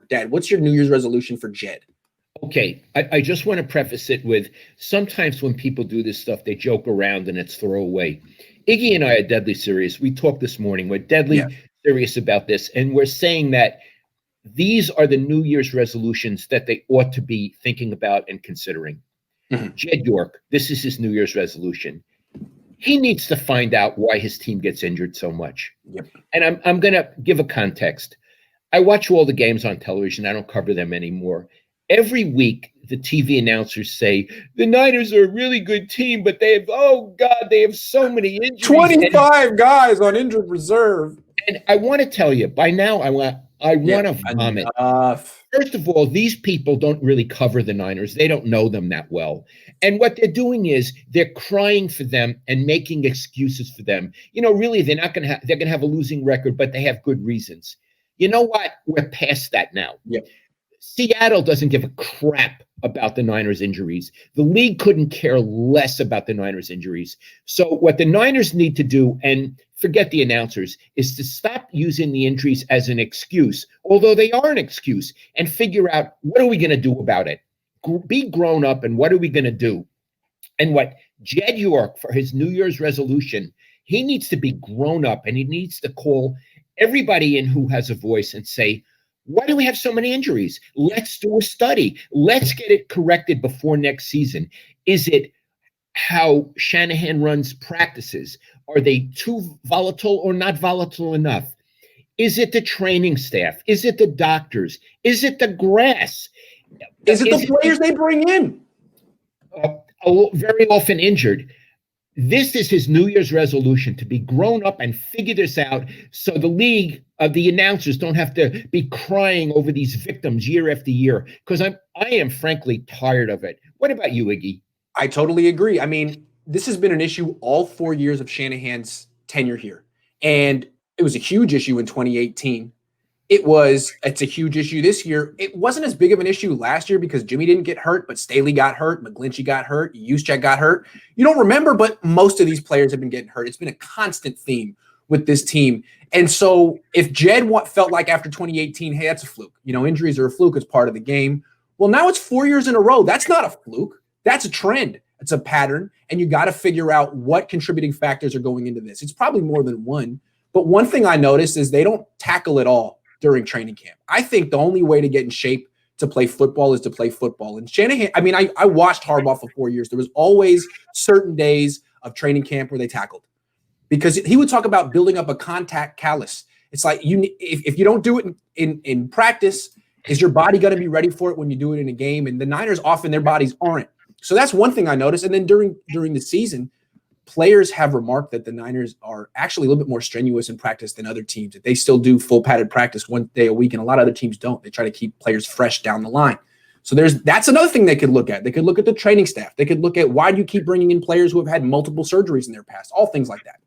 Dad, what's your New Year's resolution for Jed? Okay, I just want to preface it with sometimes when people do this stuff, they joke around and it's throwaway. Iggy and I are deadly serious. We talked this morning. We're deadly serious about this. And we're saying that these are the New Year's resolutions that they ought to be thinking about and considering. Jed York, this is his New Year's resolution. He needs to find out why his team gets injured so much. And I'm going to give a context. I watch all the games on television. I don't cover them anymore. Every week, the TV announcers say, the Niners are a really good team, but they have, they have so many injuries. 25 guys on injured reserve. And I want to tell you, by now, I want to vomit. First of all, these people don't really cover the Niners. They don't know them that well. And what they're doing is they're crying for them and making excuses for them. Really, they're going to have a losing record, but they have good reasons. You know what? We're past that now. Seattle doesn't give a crap about the Niners' injuries. The league couldn't care less about the Niners' injuries. So what the Niners need to do, and forget the announcers, is to stop using the injuries as an excuse, although they are an excuse, and figure out what are we going to do about it. Be grown up, and what are we going to do? And what Jed York, for his New Year's resolution, he needs to be grown up, and he needs to call everybody in who has a voice and say, why do we have so many injuries? Let's do a study. Let's get it corrected before next season. Is it how Shanahan runs practices? Are they too volatile or not volatile enough? Is it the training staff? Is it the doctors? Is it the grass? Is it the players they bring in? Very often injured. This is his New Year's resolution, to be grown up and figure this out so the league, the announcers don't have to be crying over these victims year after year, because I am frankly tired of it. What about you, Iggy? I totally agree. I mean, this has been an issue all 4 years of Shanahan's tenure here. And it was a huge issue in 2018. It's a huge issue this year. It wasn't as big of an issue last year because Jimmy didn't get hurt, but Staley got hurt, McGlinchey got hurt, Juszczyk got hurt. You don't remember, but most of these players have been getting hurt. It's been a constant theme with this team. And so if Jed felt like after 2018, hey, that's a fluke. Injuries are a fluke. It's part of the game. Well, now it's 4 years in a row. That's not a fluke. That's a trend. It's a pattern. And you got to figure out what contributing factors are going into this. It's probably more than one. But one thing I noticed is they don't tackle it all during training camp. I think the only way to get in shape to play football is to play football. And Shanahan, I watched Harbaugh for 4 years. There was always certain days of training camp where they tackled, because he would talk about building up a contact callus. It's like if you don't do it in practice, is your body going to be ready for it when you do it in a game? And the Niners, often their bodies aren't. So that's one thing I noticed. And then during the season, players have remarked that the Niners are actually a little bit more strenuous in practice than other teams. That they still do full padded practice 1 day a week, and a lot of other teams don't. They try to keep players fresh down the line. So that's another thing they could look at. They could look at the training staff. They could look at, why do you keep bringing in players who have had multiple surgeries in their past? All things like that.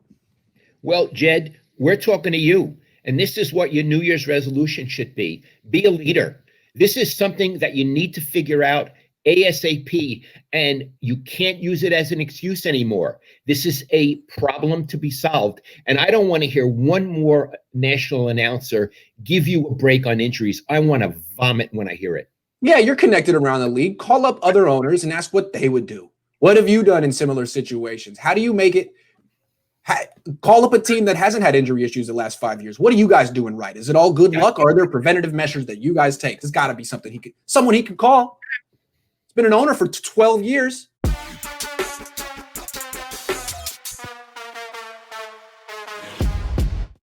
Well, Jed, we're talking to you, and this is what your New Year's resolution should be. Be a leader. This is something that you need to figure out ASAP, and you can't use it as an excuse anymore. This is a problem to be solved, and I don't want to hear one more national announcer give you a break on injuries. I want to vomit when I hear it. Yeah, you're connected around the league. Call up other owners and ask what they would do. What have you done in similar situations? How do you make it? Call up a team that hasn't had injury issues the last 5 years. What are you guys doing right? Is it all good luck, or are there preventative measures that you guys take? There's got to be someone he could call. Been an owner for 12 years.